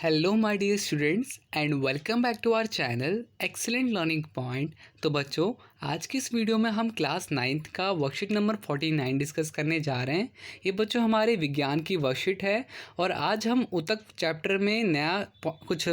Hello my dear students and welcome back to our channel excellent learning point. तो बच्चों, आज की इस वीडियो में हम क्लास 9th का वर्कशीट नंबर 49 डिस्कस करने जा रहे हैं। ये बच्चों हमारे विज्ञान की वर्कशीट है और आज हम उतक चैप्टर में नया कुछ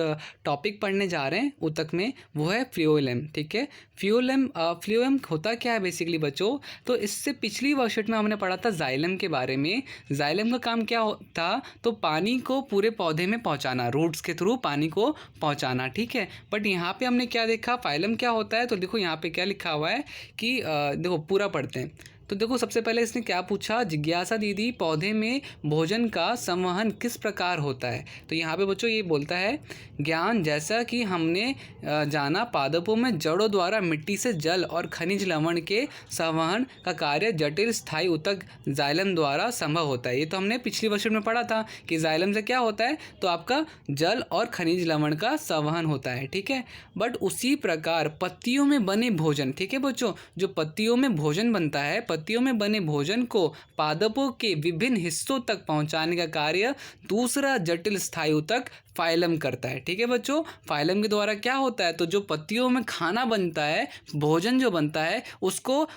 टॉपिक पढ़ने जा रहे हैं। उतक में वो है फ्लोएम। ठीक है, फ्लोएम होता क्या है बेसिकली बच्चों? तो इससे पिछली वर्कशीट में हमने पढ़ा था जाइलम के बारे में। जाइलम का काम क्या था? तो पानी को पूरे पौधे में पहुंचाना, रूट्स के थ्रू पानी को पहुंचाना। ठीक है, बट यहाँ पे हमने क्या देखा, फाइलम क्या होता है? तो देखो यहाँ पे क्या लिखा हुआ है कि देखो पूरा पढ़ते हैं। तो देखो सबसे पहले इसने क्या पूछा, जिज्ञासा दीदी पौधे में भोजन का संवहन किस प्रकार होता है? तो यहाँ पे बच्चों ये बोलता है, ज्ञान जैसा कि हमने जाना पादपों में जड़ों द्वारा मिट्टी से जल और खनिज लवण के संवहन का कार्य जटिल स्थायी ऊतक जाइलम द्वारा संभव होता है। ये तो हमने पिछली वर्षन में पढ़ा था कि जाइलम से क्या होता है, तो आपका जल और खनिज लवण का संवहन होता है। ठीक है, बट उसी प्रकार पत्तियों में बने भोजन, ठीक है बच्चों, जो पत्तियों में भोजन बनता है, पत्तियों में बने भोजन को पादपों के विभिन्न हिस्सों तक पहुंचाने का कार्य दूसरा जटिल स्थायी ऊतक फाइलम करता है। ठीक है बच्चों, फाइलम के द्वारा क्या होता है, तो जो पत्तियों में खाना बनता है, भोजन जो बनता है, उसको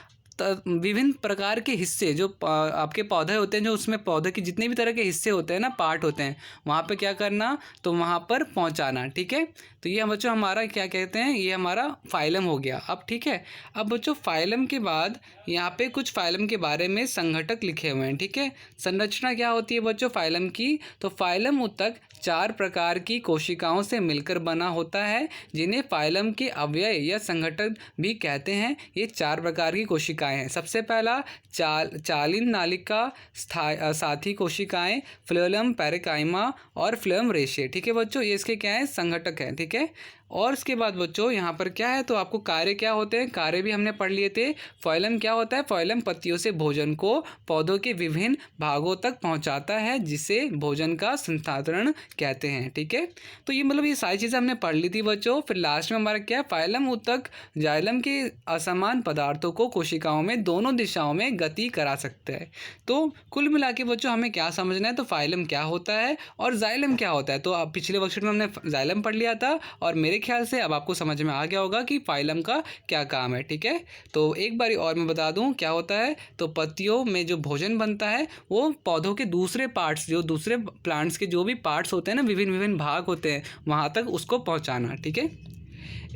विभिन्न प्रकार के हिस्से जो आपके पौधे होते हैं, जो उसमें पौधे के जितने भी तरह के हिस्से होते हैं ना, पार्ट होते हैं, वहाँ पे क्या करना, तो वहाँ पर पहुँचाना। ठीक है, तो ये बच्चों हमारा क्या कहते हैं, ये हमारा फाइलम हो गया। अब ठीक है, अब बच्चों फाइलम के बाद यहाँ पे कुछ फाइलम के बारे में संघटक लिखे हुए हैं। ठीक है, संरचना क्या होती है बच्चों फाइलम की? तो फाइलम ऊतक 4 प्रकार की कोशिकाओं से मिलकर बना होता है, जिन्हें फाइलम के अवयव या संघटक भी कहते हैं। ये 4 प्रकार की कोशिकाएं हैं। सबसे पहला चालिन नालिका साथी कोशिकाएं, फ्लोएम पैरेकाइमा और फ्लोएम रेशे। ठीक है बच्चों, ये इसके क्या है, संघटक है। ठीक है, और इसके बाद बच्चों यहाँ पर क्या है, तो आपको कार्य क्या होते हैं, कार्य भी हमने पढ़ लिए थे। फाइलम क्या होता है, फाइलम पत्तियों से भोजन को पौधों के विभिन्न भागों तक पहुँचाता है, जिसे भोजन का संस्थारण कहते हैं। ठीक है, तो ये मतलब ये सारी चीज़ें हमने पढ़ ली थी बच्चों। फिर लास्ट में हमारा क्या है, फाइलम ऊतक जाइलम के असमान पदार्थों को कोशिकाओं में दोनों दिशाओं में गति करा सकते हैं। तो कुल मिला के बच्चों हमें क्या समझना है, तो फाइलम क्या होता है और जाइलम क्या होता है। तो अब पिछले वर्कशीट में हमने जाइलम पढ़ लिया था और मेरे ख्याल से अब आपको समझ में आ गया होगा कि फाइलम का क्या काम है। ठीक है, तो एक बारी और मैं बता दूं क्या होता है, तो पत्तियों में जो भोजन बनता है वो पौधों के दूसरे पार्ट्स, जो दूसरे प्लांट्स के जो भी पार्ट्स होते हैं ना, विभिन्न भाग होते हैं, वहाँ तक उसको पहुँचाना। ठीक है,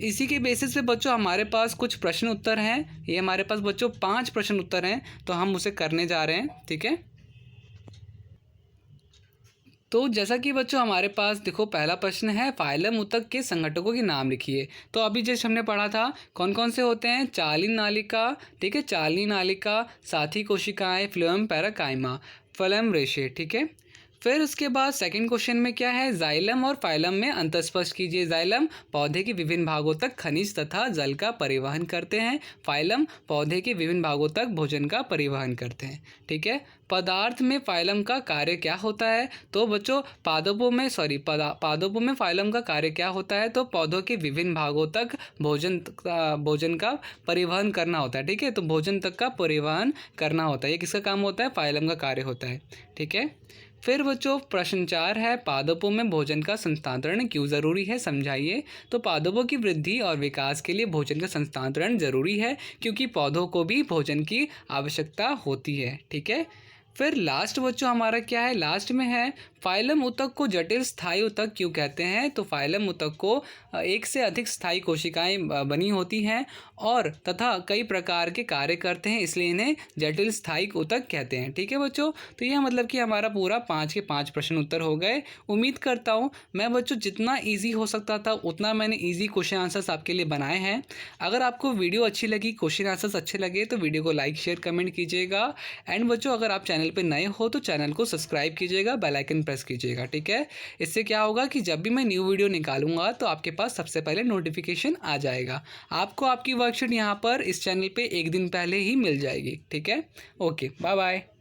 इसी के बेसिस पे बच्चों हमारे पास कुछ प्रश्न उत्तर हैं। ये हमारे पास बच्चों 5 प्रश्न उत्तर हैं, तो हम उसे करने जा रहे हैं। ठीक है, तो जैसा कि बच्चों हमारे पास देखो पहला प्रश्न है, फाइलम ऊतक के संघटकों के नाम लिखिए। तो अभी जैसे हमने पढ़ा था कौन कौन से होते हैं, चालिन नालिका, ठीक है, चालिन नालिका, साथी कोशिकाएं, फ्लोएम पैराकाइमा, फ्लोएम रेशे। ठीक है, फिर उसके बाद सेकंड क्वेश्चन में क्या है, जाइलम और फाइलम में अंतर स्पष्ट कीजिए। जाइलम पौधे के विभिन्न भागों तक खनिज तथा जल का परिवहन करते हैं, फाइलम पौधे के विभिन्न भागों तक भोजन का परिवहन करते हैं। ठीक है, पदार्थ में फाइलम का कार्य क्या होता है? तो बच्चों पादपों में फाइलम का कार्य क्या होता है? तो पौधों के विभिन्न भागों तक भोजन का परिवहन करना होता है। ठीक है, तो भोजन तक का परिवहन करना होता है, ये किसका काम होता है, फाइलम का कार्य होता है। ठीक है, फिर बच्चों प्रश्न 4 है, पादपों में भोजन का संस्थारण क्यों ज़रूरी है, समझाइए। तो पादपों की वृद्धि और विकास के लिए भोजन का संस्थारण जरूरी है, क्योंकि पौधों को भी भोजन की आवश्यकता होती है। ठीक है, फिर लास्ट बच्चों हमारा क्या है, लास्ट में है, फाइलम ऊतक को जटिल स्थायी ऊतक क्यों कहते हैं? तो फाइलम ऊतक को एक से अधिक स्थायी कोशिकाएं बनी होती हैं और तथा कई प्रकार के कार्य करते हैं, इसलिए इन्हें जटिल स्थायी ऊतक कहते हैं। ठीक है बच्चों, तो यह मतलब कि हमारा पूरा 5 के 5 प्रश्न उत्तर हो गए। उम्मीद करता हूँ मैं बच्चों जितना ईजी हो सकता था उतना मैंने ईजी क्वेश्चन आंसर्स आपके लिए बनाए हैं। अगर आपको वीडियो अच्छी लगी, क्वेश्चन आंसर्स अच्छे लगे, तो वीडियो को लाइक शेयर कमेंट कीजिएगा। एंड बच्चों अगर आप चैनल पे नए हो तो चैनल को सब्सक्राइब कीजिएगा, बेल आइकन प्रेस कीजिएगा। ठीक है, इससे क्या होगा कि जब भी मैं न्यू वीडियो निकालूंगा तो आपके पास सबसे पहले नोटिफिकेशन आ जाएगा। आपको आपकी वर्कशीट यहाँ पर इस चैनल पे एक दिन पहले ही मिल जाएगी। ठीक है, ओके, बाय बाय।